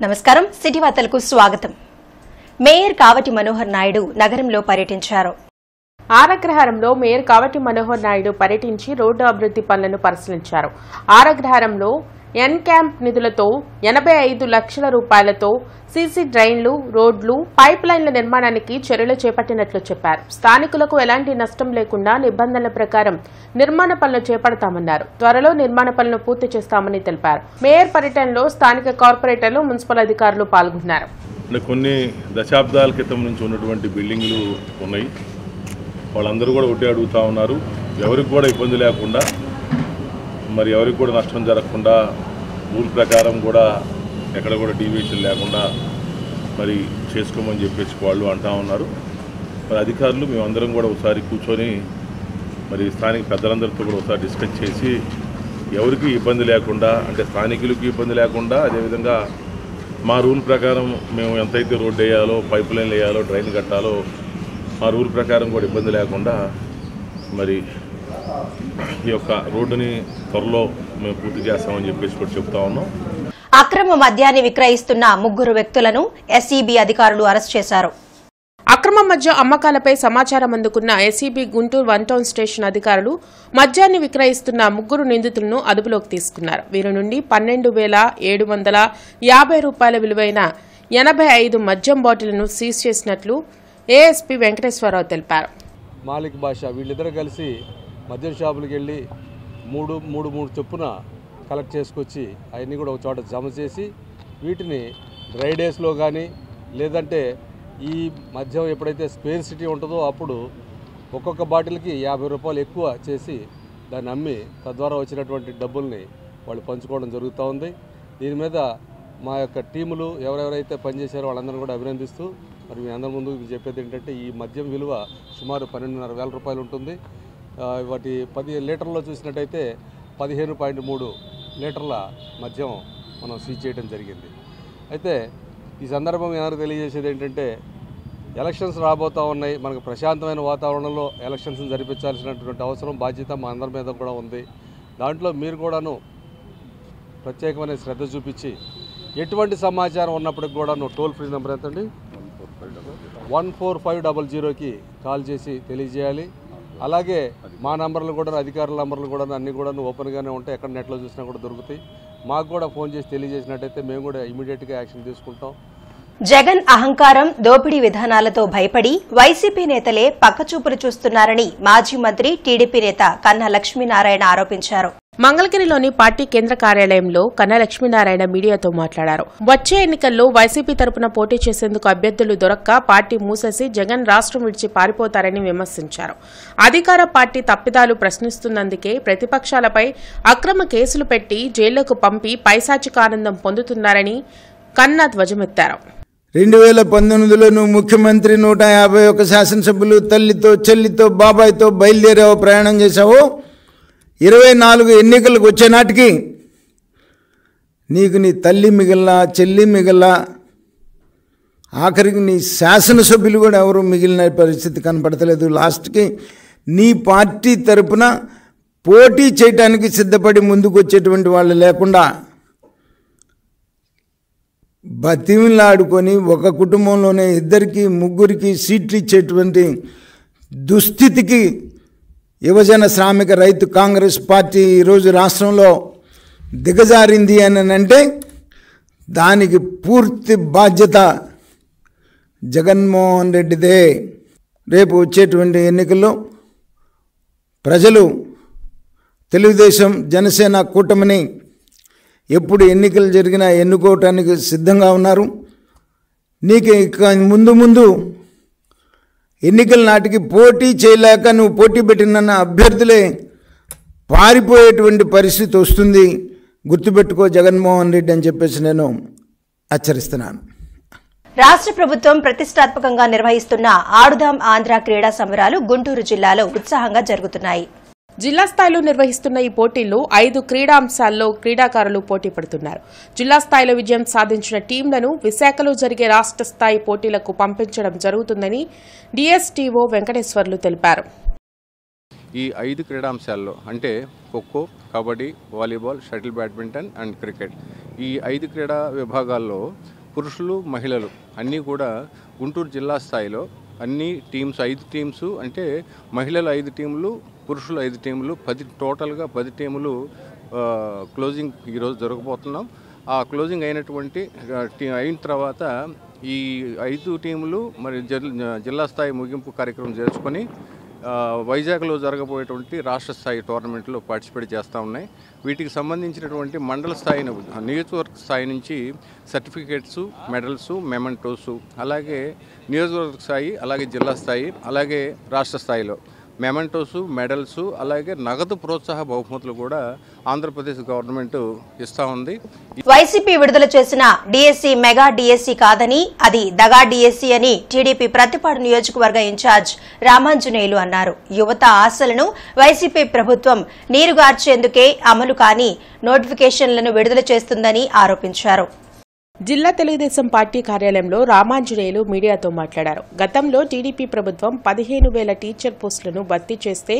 నమస్కారం సిటీ వార్తలకు స్వాగతం. మేయర్ కావటి మనోహర్ నాయుడు నగరంలో పర్యటించారు. ఆరగ్రహారంలో మేయర్ కావటి మనోహర్ నాయుడు పర్యటించి రోడ్డు అభివృద్ధి పనులను పరిశీలించారు. ఆరగ్రహారంలో ఎన్ క్యాంప్ నిధులతో 85 లక్షల రూపాయలతో సీసీ డ్రైన్లు, రోడ్లు, పైప్ లైన్ల నిర్మాణానికి చర్యలు చేపట్టినట్లు చెప్పారు. స్థానికులకు ఎలాంటి నష్టం లేకుండా నిబంధనల ప్రకారం నిర్మాణ పనులు చేపడతామన్నారు. త్వరలో నిర్మాణ పనులను పూర్తి చేస్తామని తెలిపారు. మేయర్ పర్యటనలో స్థానిక కార్పొరేటర్లు, మున్సిపల్ అధికారులు పాల్గొన్నారు. కొన్ని దశాబ్దాల క్రితం నుంచి ఉన్నటువంటి బిల్డింగ్లు ఉన్నాయి. వాళ్ళందరూ కూడా ఒకటే అడుగుతూ ఉన్నారు, ఎవరికి కూడా ఇబ్బంది లేకుండా, మరి ఎవరికి కూడా నష్టం జరగకుండా, రూల్ ప్రకారం కూడా ఎక్కడ కూడా డీవియేషన్ లేకుండా మరి చేసుకోమని చెప్పేసి వాళ్ళు అంటూ ఉన్నారు. మరి అధికారులు మేమందరం కూడా ఒకసారి కూర్చొని మరి స్థానిక పెద్దలందరితో కూడా ఒకసారి డిస్కస్ చేసి ఎవరికి ఇబ్బంది లేకుండా, అంటే స్థానికులకి ఇబ్బంది లేకుండా, అదేవిధంగా మా రూల్ ప్రకారం మేము ఎంతైతే రోడ్డు వేయాలో, పైప్ లైన్లు వేయాలో, డ్రైన్ కట్టాలో మా రూల్ ప్రకారం కూడా ఇబ్బంది లేకుండా మరి ఈ యొక్క రోడ్డుని త్వరలో మేము పూర్తి చేస్తామని చెప్పేసి కూడా చెప్తా ఉన్నాం. అక్రమ మద్యాన్ని విక్రయిస్తున్న 3 వ్యక్తులను ఎస్ఈబీ అధికారులు అరెస్ట్ చేశారు. అక్రమ మద్య అమ్మకాలపై సమాచారం అందుకున్న ఎస్ఈబీ గుంటూరు 1 టౌన్ స్టేషన్ అధికారులు మద్యాన్ని విక్రయిస్తున్న 3 నిందితులను అదుపులోకి తీసుకున్నారు. వీరి నుండి 12,750 రూపాయల విలువైన 85 మద్యం బాటిళ్లను సీజ్ చేసినట్లు ఏఎస్పీ వెంకటేశ్వరరావు తెలిపారు. మాలిక్ భాష వీళ్ళిద్దరూ కలిసి మద్యం షాపులకు వెళ్ళి మూడు చొప్పున కలెక్ట్ చేసుకొచ్చి అవన్నీ కూడా ఒక చోట జమ చేసి వీటిని డ్రై డేస్లో కానీ లేదంటే ఈ మద్యం ఎప్పుడైతే స్పేర్ సిటీ ఉంటుందో అప్పుడు ఒక్కొక్క బాటిల్కి 50 రూపాయలు ఎక్కువ చేసి దాన్ని అమ్మి తద్వారా వచ్చినటువంటి డబ్బుల్ని వాళ్ళు పంచుకోవడం జరుగుతూ ఉంది. దీని మీద మా యొక్క టీములు ఎవరెవరైతే పనిచేశారో వాళ్ళందరూ కూడా అభినందిస్తూ మరి మీ అందరి ముందు చెప్పేది ఏంటంటే ఈ మద్యం విలువ సుమారు 12,500 రూపాయలు ఉంటుంది. వాటి 10 లీటర్లో చూసినట్టయితే 15.3 లీటర్ల మద్యం మనం సీజ్ చేయడం జరిగింది. అయితే ఈ సందర్భంగా ఎవరికి తెలియజేసేది ఏంటంటే ఎలక్షన్స్ రాబోతూ ఉన్నాయి. మనకు ప్రశాంతమైన వాతావరణంలో ఎలక్షన్స్ జరిపించాల్సినటువంటి అవసరం, బాధ్యత మా అందరి మీద కూడా ఉంది. దాంట్లో మీరు కూడాను ప్రత్యేకమైన శ్రద్ధ చూపించి ఎటువంటి సమాచారం ఉన్నప్పటికి కూడా టోల్ ఫ్రీ నెంబర్ ఎంతండి 14500కి కాల్ చేసి తెలియజేయాలి. అలాగే మా నంబర్లు కూడా, అధికారుల నంబర్లు కూడా అన్నీ కూడా ఓపెన్గానే ఉంటాయి. ఎక్కడ నెట్లో చూసినా కూడా దొరుకుతాయి. మాకు కూడా ఫోన్ చేసి తెలియజేసినట్టయితే మేము కూడా ఇమీడియట్గా యాక్షన్ తీసుకుంటాం. జగన్ అహంకారం, దోపిడీ విధానాలతో భయపడి వైసీపీ నేతలే పక్కచూపులు చూస్తున్నారని మాజీ మంత్రి, టీడీపీ నేత కన్నా లక్ష్మీనారాయణ ఆరోపించారు. మంగళగిరిలోని పార్టీ కేంద్ర కార్యాలయంలో కన్నా లక్ష్మీనారాయణ మీడియాతో మాట్లాడారు. వచ్చే ఎన్నికల్లో వైసీపీ తరపున పోటీ చేసేందుకు అభ్యర్థులు దొరక్క పార్టీ మూసేసి జగన్ రాష్ట్రం విడిచి పారిపోతారని విమర్శించారు. అధికార పార్టీ తప్పిదాలు ప్రశ్నిస్తున్నందుకే ప్రతిపక్షాలపై అక్రమ కేసులు పెట్టి జైళ్లకు పంపి పైశాచిక ఆనందం పొందుతున్నారని కన్నా ధ్వజమెత్తారు. 2019లో నువ్వు ముఖ్యమంత్రి, 151 శాసనసభ్యులు, తల్లితో, చెల్లితో, బాబాయ్తో బయలుదేరావు, ప్రయాణం చేశావు. 24 ఎన్నికలకు వచ్చే నాటికి నీకు నీ తల్లి మిగిలిన, చెల్లి మిగిలిన, ఆఖరికి నీ శాసనసభ్యులు కూడా ఎవరు మిగిలిన పరిస్థితి కనపడతలేదు. లాస్ట్కి నీ పార్టీ తరపున పోటీ చేయడానికి సిద్ధపడి ముందుకు వచ్చేటువంటి వాళ్ళు లేకుండా బతిమిలాడుకొని ఒక కుటుంబంలోనే 2కి 3కి సీట్లు ఇచ్చేటువంటి దుస్థితికి యువజన శ్రామిక రైతు కాంగ్రెస్ పార్టీ ఈరోజు రాష్ట్రంలో దిగజారింది అని అంటే దానికి పూర్తి బాధ్యత జగన్మోహన్ రెడ్డిదే. రేపు వచ్చేటువంటి ఎన్నికల్లో ప్రజలు తెలుగుదేశం, జనసేన కూటమిని ఎప్పుడు ఎన్నికలు జరిగినా ఎన్నుకోవటానికి సిద్ధంగా ఉన్నారు. నీకు ఇక ముందు ఎన్నికల నాటికి పోటీ చేయలేక నువ్వు పోటీ పెట్టిన అభ్యర్థులే పారిపోయేటువంటి పరిస్థితి వస్తుంది. గుర్తుపెట్టుకో జగన్మోహన్ రెడ్డి అని చెప్పేసి నేను హెచ్చరిస్తున్నాను. రాష్ట్ర ప్రభుత్వం ప్రతిష్టాత్మకంగా నిర్వహిస్తున్న ఆడుదాం ఆంధ్ర క్రీడా సంబరాలు గుంటూరు జిల్లాలో ఉత్సాహంగా జరుగుతున్నాయి. జిల్లా స్థాయిలో నిర్వహిస్తున్న ఈ పోటీల్లో 5 క్రీడాంశాల్లో క్రీడాకారులు పోటీ పడుతున్నారు. జిల్లా స్థాయిలో విజయం సాధించిన టీంలను విశాఖలో జరిగే రాష్ట్ర స్థాయి పోటీలకు పంపించడం జరుగుతుందని డీఎస్టీఓ వెంకటేశ్వర్లు తెలిపారు. ఈ 5 క్రీడాంశాల్లో అంటే kho kho, kabaddi, volleyball, shuttle badminton and cricket, ఈ 5 క్రీడా విభాగాల్లో పురుషులు మహిళలు అన్నీ కూడా గుంటూరు జిల్లా స్థాయిలో అన్ని టీమ్స్ 5 టీమ్స్ అంటే మహిళలు 5 టీములు పురుషులు 5 టీములు టోటల్గా 10 టీములు క్లోజింగ్ ఈరోజు జరగబోతున్నాం. ఆ క్లోజింగ్ అయిన తర్వాత ఈ 5 టీములు మరి జిల్లా స్థాయి ముగింపు కార్యక్రమం చేసుకొని వైజాగ్లో జరగబోయేటువంటి రాష్ట్ర స్థాయి టోర్నమెంట్లో పార్టిసిపేట్ చేస్తూ ఉన్నాయి. వీటికి సంబంధించినటువంటి మండల స్థాయి నియోజకవర్గ స్థాయి నుంచి సర్టిఫికేట్స్, మెడల్స్, మెమెంటోస్, అలాగే నియోజకవర్గ స్థాయి, అలాగే జిల్లా స్థాయి, అలాగే రాష్ట్ర స్థాయిలో మెమెంటోస్, మెడల్స్, అలాగే నగదు ప్రోత్సాహ బహుమతులు కూడా ఆంధ్రప్రదేశ్ గవర్నమెంట్ ఇస్తా ఉంది. వైసీపీ విడుదల చేసిన డిఎస్సి మెగా డిఎస్సి కాదని అది దగా డిఎస్సి అని టీడీపీ ప్రతిపాడు నియోజకవర్గ ఇన్ఛార్జ్ రామాంజనేయులు అన్నారు. యువత ఆశలను వైసీపీ ప్రభుత్వం నీరుగార్చేందుకే అమలు కాని నోటిఫికేషన్లను విడుదల చేస్తుందని ఆరోపించారు. జిల్లా తెలుగుదేశం పార్టీ కార్యాలయంలో రామాంజనేయులు మీడియాతో మాట్లాడారు. గతంలో టీడీపీ ప్రభుత్వం 15,000 టీచర్ పోస్టులను భర్తీ చేస్తే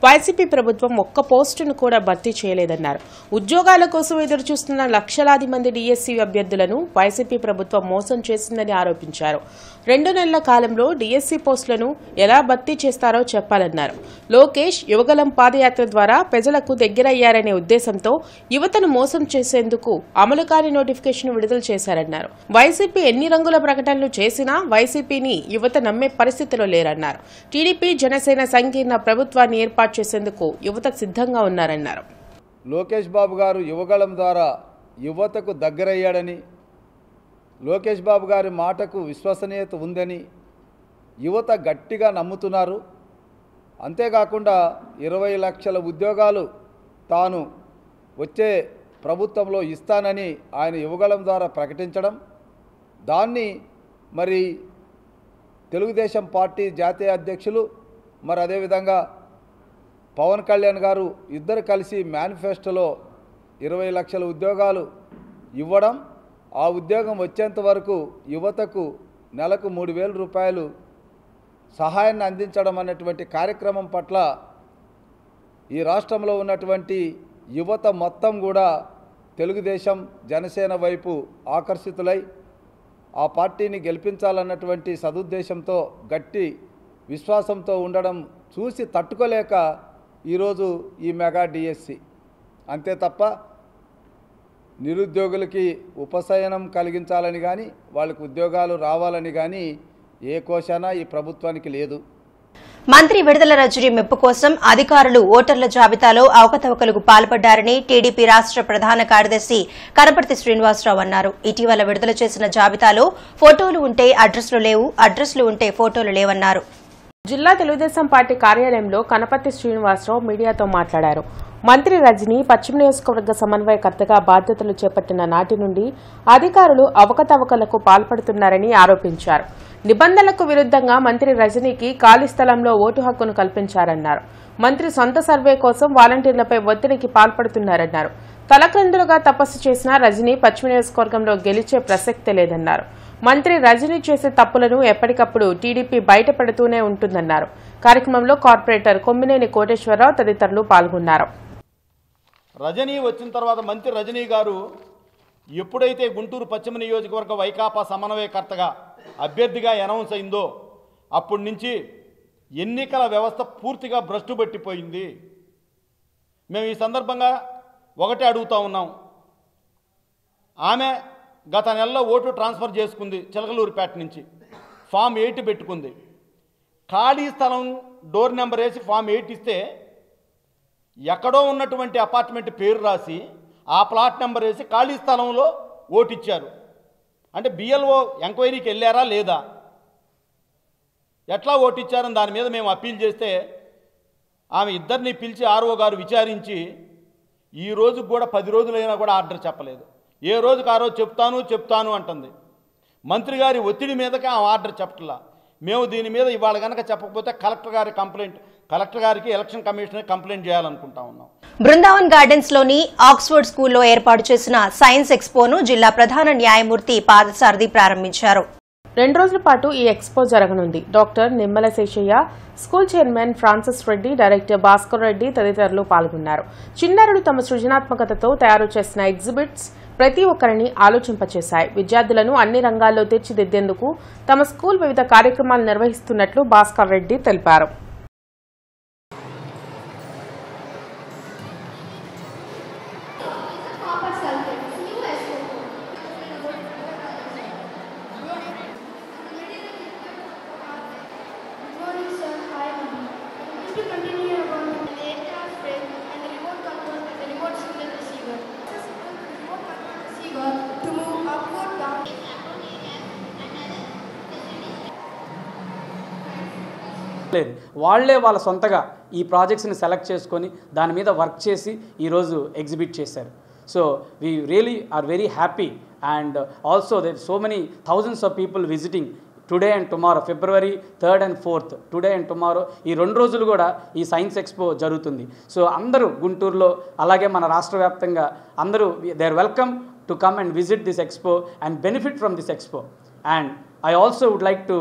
వైసీపీ ప్రభుత్వం ఒక్క పోస్టును కూడా భర్తీ చేయలేదన్నారు. ఉద్యోగాల కోసం ఎదురుచూస్తున్న లక్షలాది మంది డీఎస్సీ అభ్యర్థులను వైసీపీ ప్రభుత్వం మోసం చేసిందని ఆరోపించారు. 2 నెలల కాలంలో డీఎస్సీ పోస్టులను ఎలా భర్తీ చేస్తారో చెప్పాలన్నారు. లోకేష్ యువగలం పాదయాత్ర ద్వారా ప్రజలకు దగ్గరయ్యారనే ఉద్దేశంతో యువతను మోసం చేసేందుకు అమలు కాని నోటిఫికేషన్ విడుదల చేశారు. వైసీపీ ఎన్ని రంగుల ప్రకటనలు చేసినా వైసీపీని యువత నమ్మే పరిస్థితిలో లేరన్నారు. టీడీపీ జనసేన సంకీర్ణ ప్రభుత్వాన్ని ఏర్పాటు చేసేందుకు యువత సిద్ధంగా ఉన్నారన్నారు. లోకేష్ బాబు గారు యువగళం ద్వారా యువతకు దగ్గరయ్యాడని, లోకేష్ బాబు గారి మాటకు విశ్వసనీయత ఉందని యువత గట్టిగా నమ్ముతున్నారు. అంతేకాకుండా 20 లక్షల ఉద్యోగాలు తాను వచ్చే ప్రభుత్వంలో ఇస్తానని ఆయన యువగళం ద్వారా ప్రకటించడం, దాన్ని మరి తెలుగుదేశం పార్టీ జాతీయ అధ్యక్షులు మరి అదేవిధంగా పవన్ కళ్యాణ్ గారు ఇద్దరు కలిసి మేనిఫెస్టోలో 20 లక్షల ఉద్యోగాలు ఇవ్వడం, ఆ ఉద్యోగం వచ్చేంత వరకు యువతకు నెలకు 3,000 రూపాయలు సహాయాన్ని అందించడం అనేటువంటి కార్యక్రమం పట్ల ఈ రాష్ట్రంలో ఉన్నటువంటి యువత మొత్తం కూడా తెలుగుదేశం జనసేన వైపు ఆకర్షితులై ఆ పార్టీని గెలిపించాలన్నటువంటి సదుద్దేశంతో గట్టి విశ్వాసంతో ఉండడం చూసి తట్టుకోలేక ఈరోజు ఈ మెగా డిఎస్సి, అంతే తప్ప నిరుద్యోగులకి ఉపశమనం కలిగించాలని కానీ వాళ్ళకి ఉద్యోగాలు రావాలని కానీ ఏ కోశానా ఈ ప్రభుత్వానికి లేదు. మంత్రి విడుదల రజనీ మెప్పు కోసం అధికారులు ఓటర్ల జాబితాలో అవకతవకలకు పాల్పడ్డారని టీడీపీ రాష్ట్ర ప్రధాన కార్యదర్శి కనపర్తి శ్రీనివాసరావు అన్నారు. ఇటీవల విడుదల చేసిన జాబితాలో ఫోటోలు ఉంటే అడ్రస్లు లేవు, అడ్రస్లు ఉంటే ఫోటోలు లేవన్నారు. జిల్లా తెలుగుదేశం పార్టీ కార్యాలయంలో కనపర్తి శ్రీనివాసరావు మీడియాతో మాట్లాడారు. మంత్రి రజనీ పశ్చిమ నియోజకవర్గ సమన్వయకర్తగా బాధ్యతలు చేపట్టిన నాటి నుండి అధికారులు అవకతవకలకు పాల్పడుతున్నారని ఆరోపించారు. నిబంధనలకు విరుద్దంగా మంత్రి రజనీకి ఖాళీ స్థలంలో ఓటు హక్కును కల్పించారన్నారు. మంత్రి సొంత సర్వే కోసం వాలంటీర్లపై ఒత్తిడికి పాల్పడుతున్నారన్నారు. తలక్రిందులుగా తపస్సు చేసిన రజనీ పశ్చిమ నియోజకవర్గంలో గెలిచే ప్రసక్తే లేదన్నారు. మంత్రి రజనీ చేసే తప్పులను ఎప్పటికప్పుడు టీడీపీ బయటపెడుతూనే ఉంటుందన్నారు. కార్యక్రమంలో కార్పొరేటర్ కొమ్మినేని కోటేశ్వరరావు తదితరులు పాల్గొన్నారు. రజనీ వచ్చిన తర్వాత మంత్రి రజనీ గారు ఎప్పుడైతే గుంటూరు పశ్చిమ నియోజకవర్గ వైకాపా సమన్వయకర్తగా అభ్యర్థిగా అనౌన్స్ అయిందో అప్పటి నుంచి ఎన్నికల వ్యవస్థ పూర్తిగా భ్రష్టు పట్టిపోయింది. మేము ఈ సందర్భంగా ఒకటే అడుగుతా ఉన్నాం. ఆమె గత నెలలో ఓటు ట్రాన్స్ఫర్ చేసుకుంది చిలకలూరుపేట నుంచి, ఫామ్ 8 పెట్టుకుంది. ఖాళీ స్థలం డోర్ నెంబర్ వేసి ఫామ్ 8 ఇస్తే ఎక్కడో ఉన్నటువంటి అపార్ట్మెంట్ పేరు రాసి ఆ ప్లాట్ నెంబర్ వేసి ఖాళీ స్థలంలో ఓటు ఇచ్చారు. అంటే బిఎల్ఓ ఎంక్వైరీకి వెళ్ళారా లేదా, ఎట్లా ఓటు ఇచ్చారని దాని మీద మేము అప్పీల్ చేస్తే ఆమె ఇద్దరిని పిలిచి ఆర్ఓ గారు విచారించి ఈ రోజుకు కూడా 10 రోజులైనా కూడా ఆర్డర్ చెప్పలేదు. ఏ రోజుకు ఆ రోజు చెప్తాను అంటుంది. మంత్రి గారి ఒత్తిడి మీదకి ఆ ఆర్డర్ చెప్పట్లా. మేము దీని మీద ఇవాళ కనుక చెప్పకపోతే కలెక్టర్ గారికి ఎలక్షన్ కమిషనర్ కంప్లైంట్ చేయాలనుకుంటా ఉన్నాం. బృందావన్ గార్డెన్స్ లోని ఆక్స్ఫర్డ్ స్కూల్లో ఏర్పాటు చేసిన సైన్స్ ఎక్స్పోను జిల్లా ప్రధాన న్యాయమూర్తి పాదసారథి ప్రారంభించారు. 2 రోజుల పాటు ఈ ఎక్స్పో జరగనుంది. Doctor Nimmala Seshaiah, school chairman Francis Reddy, director Bhaskar Reddy తదితరులు పాల్గొన్నారు. చిన్నారులు తమ సృజనాత్మకతతో తయారు చేసిన ఎగ్జిబిట్స్, ప్రతి ఒక్కరిని ఆలోచింపచేశాయి. విద్యార్థులను అన్ని రంగాల్లో తీర్చిదిద్దేందుకు తమ స్కూల్ వివిధ కార్యక్రమాలు నిర్వహిస్తున్నట్లు భాస్కర్ రెడ్డి తెలిపారు. లేదు, వాళ్లే వాళ్ళ సొంతగా ఈ ప్రాజెక్ట్స్ని సెలెక్ట్ చేసుకొని దాని మీద వర్క్ చేసి ఈరోజు ఎగ్జిబిట్ చేశారు. So we really are very happy and also there so many thousands of people visiting today and tomorrow, February 3rd and 4th, today and tomorrow ఈ 2 రోజులు కూడా ఈ సైన్స్ ఎక్స్పో జరుగుతుంది. సో అందరూ గుంటూరులో అలాగే మన రాష్ట్ర వ్యాప్తంగా అందరూ they are welcome to come and visit this expo and benefit from this expo. And I also would like to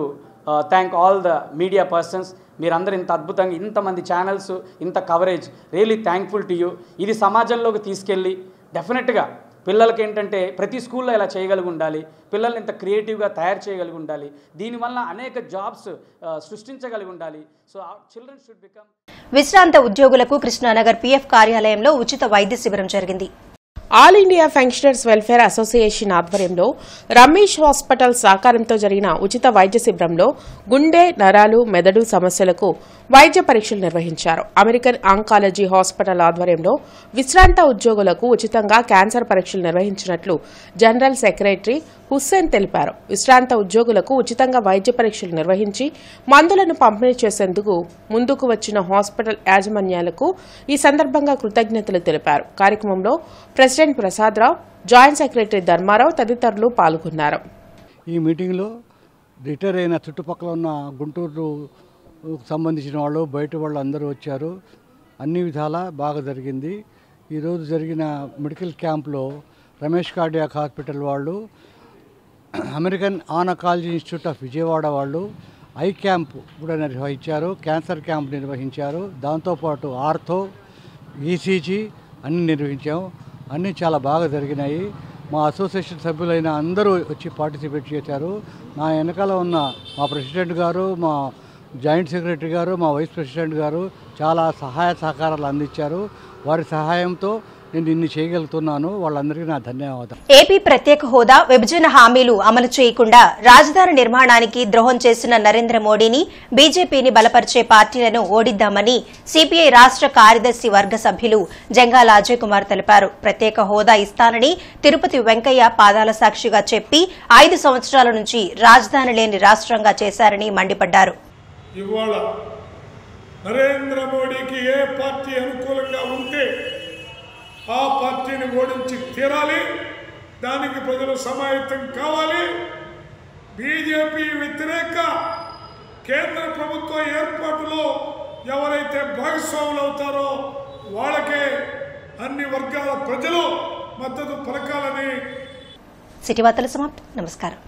thank all the media persons. మీరందరూ ఇంత అద్భుతంగా ఇంతమంది ఛానల్స్, ఇంత coverage, really thankful to you. ఇది సమాజంలోకి తీసుకెళ్ళి డెఫినెట్గా పిల్లలకి ఏంటంటే ప్రతి స్కూల్లో ఇలా చేయగలిగి ఉండాలి, పిల్లల్ని ఇంత క్రియేటివ్గా తయారు చేయగలిగి ఉండాలి, దీనివల్ల అనేక జాబ్స్ సృష్టించగలిగి ఉండాలి. So children should become. విశ్రాంత ఉద్యోగులకు కృష్ణానగర్ పీఎఫ్ కార్యాలయంలో ఉచిత వైద్య శిబిరం జరిగింది. All India pensioners welfare association ఆధ్వర్యంలో రమేష్ హాస్పిటల్ సహకారంతో జరిగిన ఉచిత వైద్య శిబిరంలో గుండె, నరాలు, మెదడు సమస్యలకు వైద్య పరీక్షలు నిర్వహించారు. అమెరికన్ ఆంకాలజీ హాస్పిటల్ ఆధ్వర్యంలో విశ్రాంత ఉద్యోగులకు ఉచితంగా క్యాన్సర్ పరీక్షలు నిర్వహించినట్లు జనరల్ సెక్రటరీ హుస్సేన్ తెలిపారు. విశ్రాంత ఉద్యోగులకు ఉచితంగా వైద్య పరీక్షలు నిర్వహించి మందులను పంపిణీ చేసేందుకు ముందుకు వచ్చిన హాస్పిటల్ యాజమాన్యాలకు ఈ సందర్భంగా కృతజ్ఞతలు తెలిపారు. కార్యక్రమంలో president Prasadarao, joint secretary Dharmarao తదితరులు పాల్గొన్నారు. ఈ మీటింగ్లో రిటైర్ అయిన చుట్టుపక్కల ఉన్న గుంటూరు సంబంధించిన వాళ్ళు, బయట వాళ్ళు అందరూ వచ్చారు. అన్ని విధాలా బాగా జరిగింది. ఈరోజు జరిగిన మెడికల్ క్యాంప్లో రమేష్ కార్డియాక్ హాస్పిటల్ వాళ్ళు, అమెరికన్ ఆనకాలజీ ఇన్స్టిట్యూట్ ఆఫ్ విజయవాడ వాళ్ళు ఐ క్యాంప్ కూడా నిర్వహించారు, క్యాన్సర్ క్యాంప్ నిర్వహించారు. దాంతోపాటు ఆర్థో, ఈసీజీ అన్నీ నిర్వహించాము. అన్నీ చాలా బాగా జరిగినాయి. మా అసోసియేషన్ సభ్యులైన అందరూ వచ్చి పార్టిసిపేట్ చేశారు. నా వెనకాల ఉన్న మా ప్రెసిడెంట్ గారు, మా జాయింట్ సెక్రటరీ గారు, మా వైస్ ప్రెసిడెంట్ గారు చాలా సహాయ సహకారాలు అందించారు. వారి సహాయంతో నేను ఇన్ని చేయగలుగుతున్నాను. వాళ్ళందరికీ నా ధన్యవాదాలు. ఏపీ ప్రత్యేక హోదా, విభజన హామీలు అమలు చేయకుండా రాజధాని నిర్మాణానికి ద్రోహం చేసిన నరేంద్ర మోడీని, బీజేపీని బలపరిచే పార్టీలను ఓడిద్దామని సిపిఐ రాష్ట్ర కార్యదర్శి వర్గ సభ్యులు జంగాల అజయ్ కుమార్ తెలిపారు. ప్రత్యేక హోదా ఇస్తానని తిరుపతి వెంకయ్య పాదాల సాక్షిగా చెప్పి 5 సంవత్సరాల నుంచి రాజధాని లేని రాష్ట్రంగా చేశారని మండిపడ్డారు. ఇవాళ నరేంద్ర మోడీకి ఏ పార్టీ అనుకూలంగా ఉంటే ఆ పార్టీని ఓడించి తీరాలి. దానికి ప్రజలు సమాయత్తం కావాలి. బీజేపీ వ్యతిరేక కేంద్ర ప్రభుత్వ ఏర్పాటులో ఎవరైతే భాగస్వాములు అవుతారో వాళ్ళకే అన్ని వర్గాల ప్రజలు మద్దతు పలకాలని. సిటీ వార్తలు సమాప్తం. నమస్కారం.